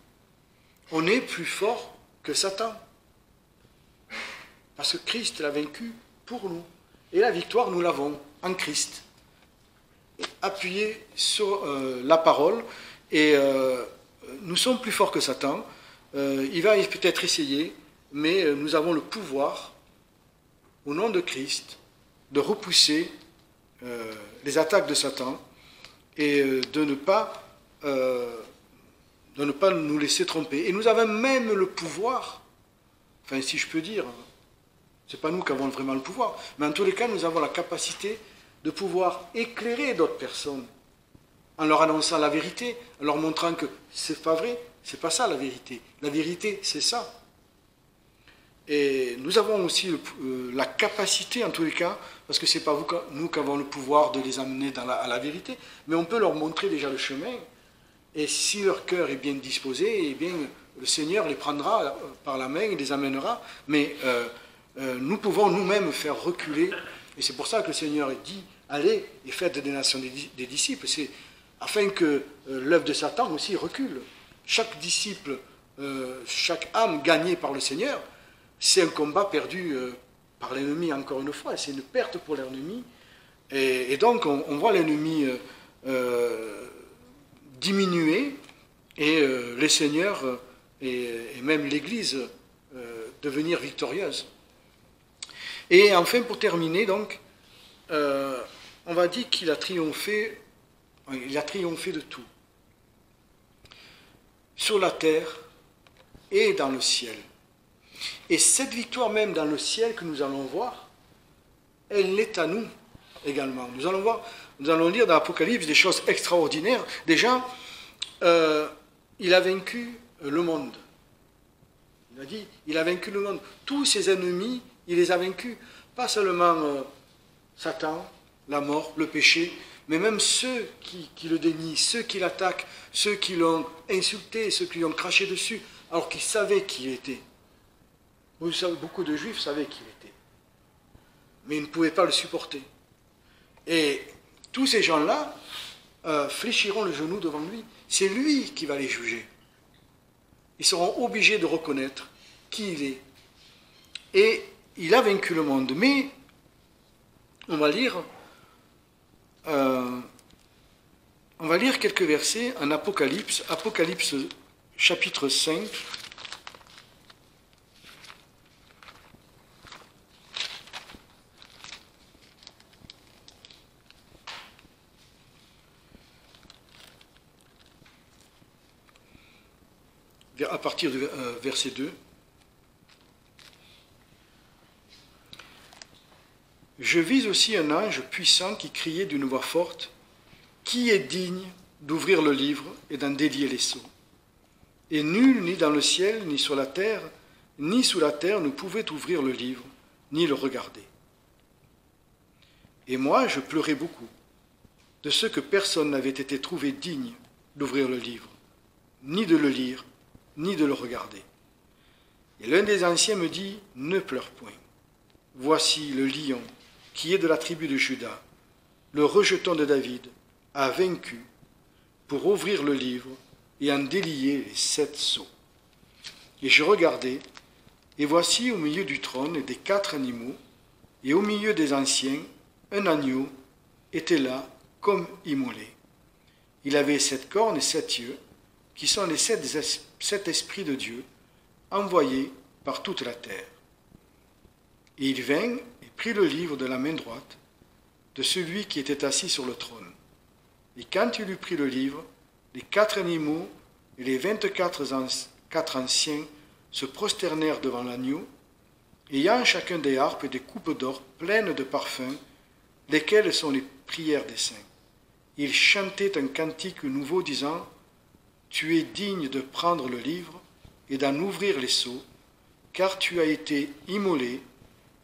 On est plus fort que Satan. Parce que Christ l'a vaincu pour nous. Et la victoire, nous l'avons en Christ. Appuyé sur la parole. Et nous sommes plus forts que Satan. Il va peut-être essayer, mais nous avons le pouvoir, au nom de Christ, de repousser les attaques de Satan et de ne pas nous laisser tromper. Et nous avons même le pouvoir, enfin si je peux dire, ce n'est pas nous qui avons vraiment le pouvoir, mais en tous les cas, nous avons la capacité de pouvoir éclairer d'autres personnes en leur annonçant la vérité, en leur montrant que c'est pas vrai, c'est pas ça la vérité. La vérité, c'est ça. Et nous avons aussi la capacité, en tous les cas, parce que ce n'est pas nous qui avons le pouvoir de les amener à la vérité, mais on peut leur montrer déjà le chemin. Et si leur cœur est bien disposé, eh bien, le Seigneur les prendra par la main et les amènera. Mais nous pouvons nous-mêmes faire reculer. Et c'est pour ça que le Seigneur dit, allez et faites des nations des disciples. C'est afin que l'œuvre de Satan aussi recule. Chaque disciple, chaque âme gagnée par le Seigneur, c'est un combat perdu par l'ennemi encore une fois. C'est une perte pour l'ennemi. Et donc on voit l'ennemi diminuer et les seigneurs et même l'Église devenir victorieuse. Et enfin, pour terminer, donc, on va dire qu'il a triomphé de tout. Sur la terre et dans le ciel. Et cette victoire même dans le ciel que nous allons voir, elle est à nous également. Nous allons lire dans l'Apocalypse des choses extraordinaires. Déjà, il a vaincu le monde. Il a dit, il a vaincu le monde. Tous ses ennemis, il les a vaincus. Pas seulement Satan, la mort, le péché, mais même ceux qui le dénient, ceux qui l'attaquent, ceux qui l'ont insulté, ceux qui lui ont craché dessus, alors qu'ils savaient qui il était. Vous savez, beaucoup de Juifs savaient qui il était. Mais ils ne pouvaient pas le supporter. Et tous ces gens-là fléchiront le genou devant lui. C'est lui qui va les juger. Ils seront obligés de reconnaître qui il est. Et il a vaincu le monde. Mais, on va lire quelques versets en Apocalypse. Apocalypse chapitre 5. À partir du verset 2. Je vis aussi un ange puissant qui criait d'une voix forte, « Qui est digne d'ouvrir le livre et d'en délier les sceaux ? Et nul, ni dans le ciel, ni sur la terre, ni sous la terre ne pouvaient ouvrir le livre, ni le regarder. Et moi, je pleurais beaucoup, de ce que personne n'avait été trouvé digne d'ouvrir le livre, ni de le lire, ni de le regarder. Et l'un des anciens me dit, « Ne pleure point. Voici le lion, qui est de la tribu de Juda, le rejeton de David, a vaincu pour ouvrir le livre et en délier les 7 sceaux. » Et je regardai, et voici au milieu du trône et des 4 animaux, et au milieu des anciens, un agneau était là comme immolé. Il avait 7 cornes et 7 yeux, qui sont les 7 esprits de Dieu, envoyés par toute la terre. Et il vint et prit le livre de la main droite de celui qui était assis sur le trône. Et quand il eut pris le livre, les 4 animaux et les 24 anciens se prosternèrent devant l'agneau, ayant chacun des harpes et des coupes d'or pleines de parfums, lesquelles sont les prières des saints. Ils chantaient un cantique nouveau disant, « Tu es digne de prendre le livre et d'en ouvrir les sceaux, car tu as été immolé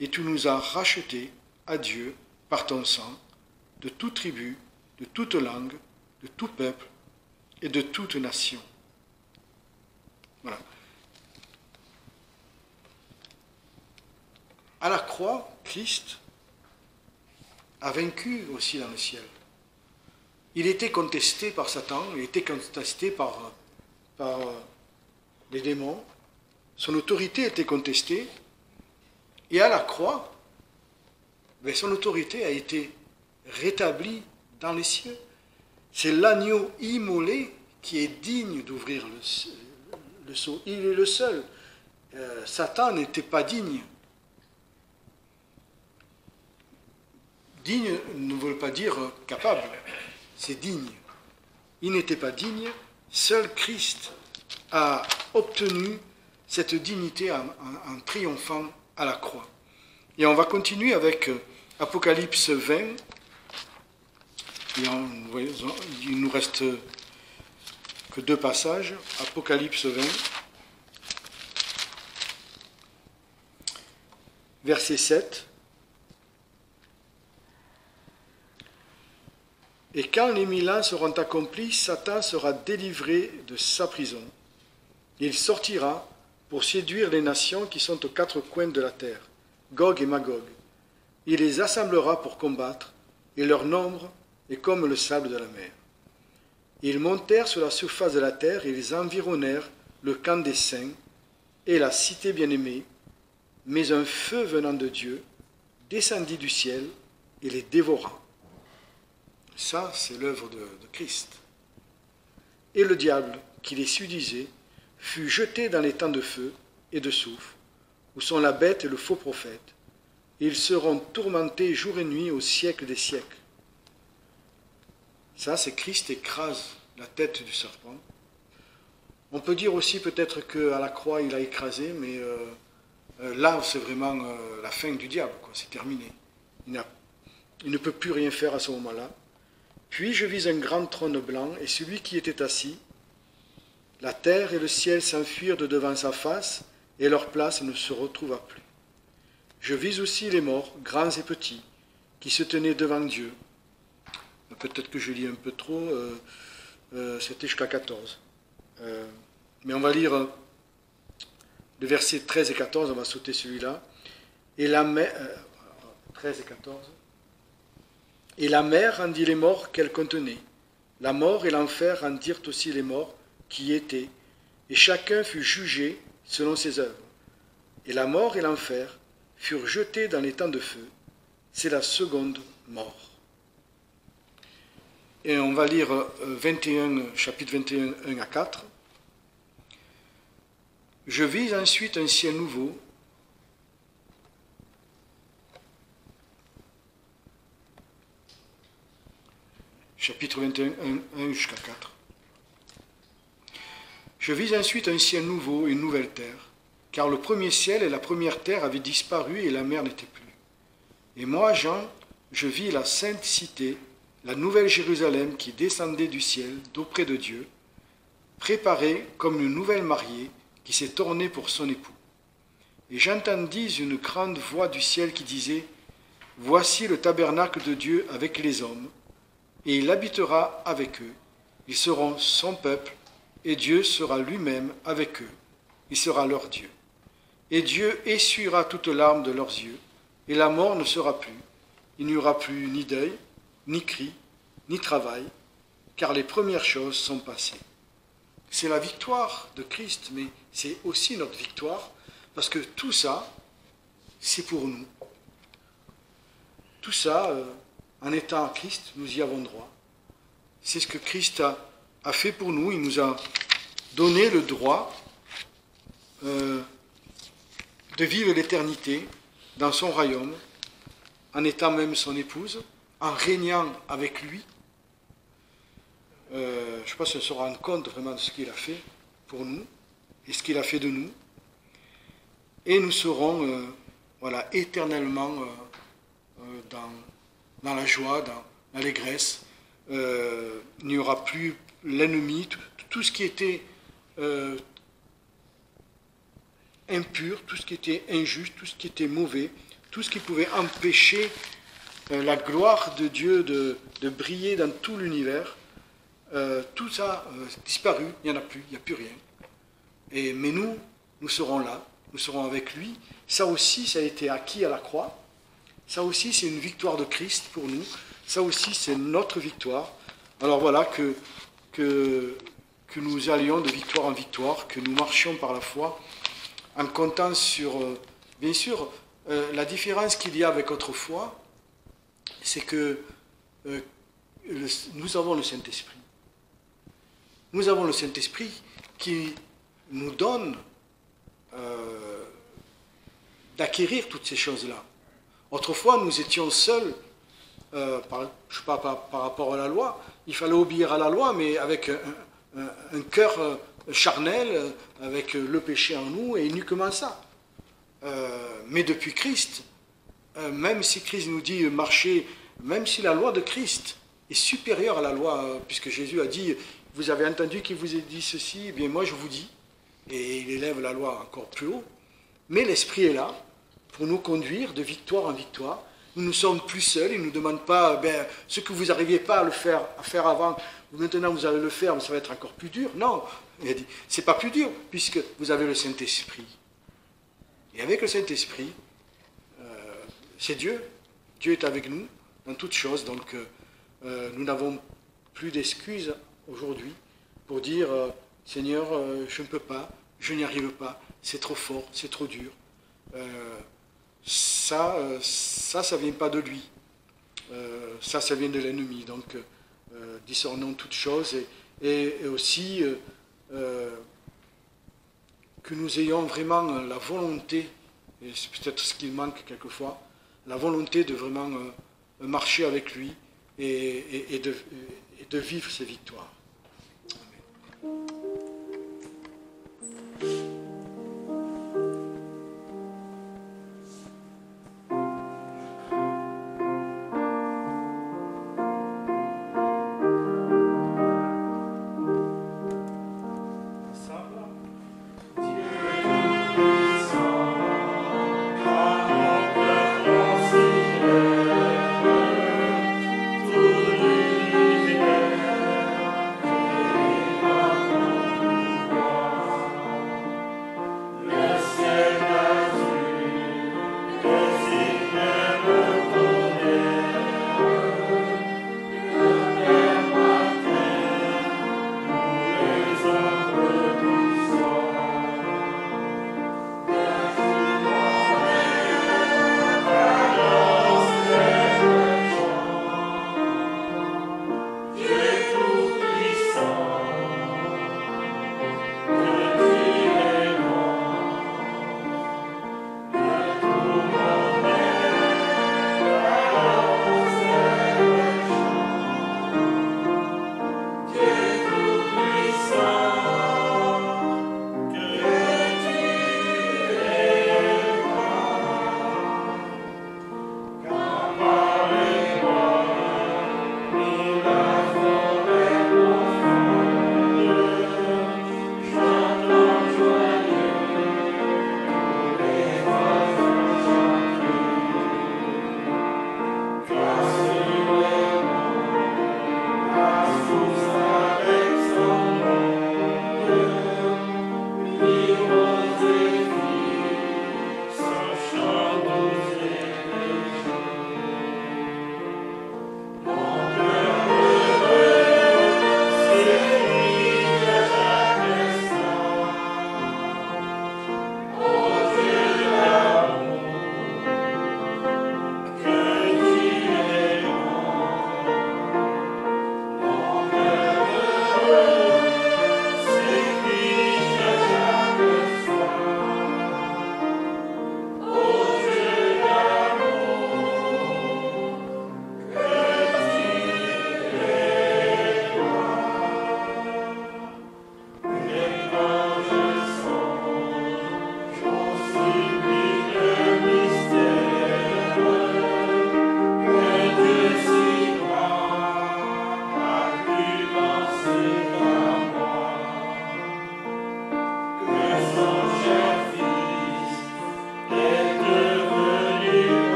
et tu nous as rachetés à Dieu par ton sang, de toute tribu, de toute langue, de tout peuple et de toute nation. » Voilà. À la croix, Christ a vaincu aussi dans le ciel. Il était contesté par Satan, il était contesté par les démons, son autorité était contestée, et à la croix, son autorité a été rétablie dans les cieux. C'est l'agneau immolé qui est digne d'ouvrir le sceau. Il est le seul. Satan n'était pas digne. Digne ne veut pas dire capable, c'est digne. Il n'était pas digne, seul Christ a obtenu cette dignité en triomphant à la croix. Et on va continuer avec Apocalypse 20. Et il nous reste que 2 passages. Apocalypse 20, verset 7. Et quand les 1000 ans seront accomplis, Satan sera délivré de sa prison. Il sortira pour séduire les nations qui sont aux 4 coins de la terre, Gog et Magog. Il les assemblera pour combattre, et leur nombre est comme le sable de la mer. Ils montèrent sur la surface de la terre, et ils environnèrent le camp des saints et la cité bien-aimée, mais un feu venant de Dieu descendit du ciel et les dévora. Ça, c'est l'œuvre de Christ. Et le diable, qui les séduisait, fut jeté dans les temps de feu et de soufre, où sont la bête et le faux prophète. Et ils seront tourmentés jour et nuit au siècle des siècles. Ça, c'est Christ écrase la tête du serpent. On peut dire aussi peut-être qu'à la croix, il a écrasé, mais là, c'est vraiment la fin du diable, quoi. C'est terminé. Il ne peut plus rien faire à ce moment-là. Puis je vis un grand trône blanc, et celui qui était assis. La terre et le ciel s'enfuirent de devant sa face, et leur place ne se retrouva plus. Je vis aussi les morts, grands et petits, qui se tenaient devant Dieu. Peut-être que je lis un peu trop, c'était jusqu'à 14. Mais on va lire le verset 13 et 14, on va sauter celui-là. Et la mer, 13 et 14. Et la mer rendit les morts qu'elle contenait. La mort et l'enfer rendirent aussi les morts qui y étaient, et chacun fut jugé selon ses œuvres. Et la mort et l'enfer furent jetés dans les temps de feu. C'est la seconde mort. Et on va lire chapitre 21, 1 à 4. Je vis ensuite un ciel nouveau, chapitre 21, 1 jusqu'à 4. Je vis ensuite un ciel nouveau et une nouvelle terre, car le premier ciel et la première terre avaient disparu et la mer n'était plus. Et moi, Jean, je vis la sainte cité, la nouvelle Jérusalem qui descendait du ciel d'auprès de Dieu, préparée comme une nouvelle mariée qui s'est ornée pour son époux. Et j'entendis une grande voix du ciel qui disait, « Voici le tabernacle de Dieu avec les hommes, et il habitera avec eux. Ils seront son peuple, et Dieu sera lui-même avec eux. Il sera leur Dieu. Et Dieu essuiera toute larme de leurs yeux, et la mort ne sera plus. Il n'y aura plus ni deuil, ni cri, ni travail, car les premières choses sont passées. » C'est la victoire de Christ, mais c'est aussi notre victoire, parce que tout ça, c'est pour nous. Tout ça, en étant à Christ, nous y avons droit. C'est ce que Christ a fait pour nous. Il nous a donné le droit de vivre l'éternité dans son royaume, en étant même son épouse, en régnant avec lui. Je ne sais pas si on se rend compte vraiment de ce qu'il a fait pour nous et ce qu'il a fait de nous. Et nous serons éternellement dans la joie, dans l'allégresse. Il n'y aura plus l'ennemi, tout ce qui était impur, tout ce qui était injuste, tout ce qui était mauvais, tout ce qui pouvait empêcher la gloire de Dieu de briller dans tout l'univers. Tout ça a disparu, il n'y en a plus, il n'y a plus rien. Mais nous serons là, nous serons avec lui. Ça aussi, ça a été acquis à la croix. Ça aussi, c'est une victoire de Christ pour nous. Ça aussi, c'est notre victoire. Alors voilà, que nous allions de victoire en victoire, que nous marchions par la foi, en comptant sur... bien sûr, la différence qu'il y a avec autrefois, c'est que nous avons le Saint-Esprit. Nous avons le Saint-Esprit qui nous donne d'acquérir toutes ces choses-là. Autrefois, nous étions seuls, par rapport à la loi. Il fallait obéir à la loi, mais avec un cœur charnel, avec le péché en nous, et uniquement ça. Mais depuis Christ, même si Christ nous dit marcher, même si la loi de Christ est supérieure à la loi, puisque Jésus a dit, vous avez entendu qu'il vous ait dit ceci, eh bien moi je vous dis, et il élève la loi encore plus haut, mais l'Esprit est là pour nous conduire de victoire en victoire. Nous ne sommes plus seuls, il ne nous demande pas, ce que vous n'arriviez pas à faire avant, maintenant vous allez le faire, mais ça va être encore plus dur. Non, il a dit, c'est pas plus dur, puisque vous avez le Saint-Esprit. Et avec le Saint-Esprit, c'est Dieu. Dieu est avec nous dans toutes choses, donc nous n'avons plus d'excuses aujourd'hui pour dire Seigneur, je ne peux pas, je n'y arrive pas, c'est trop fort, c'est trop dur. Ça ne vient pas de lui. Ça vient de l'ennemi. Donc, discernons toutes choses et aussi que nous ayons vraiment la volonté, et c'est peut-être ce qu'il manque quelquefois, la volonté de vraiment marcher avec lui et de vivre ses victoires.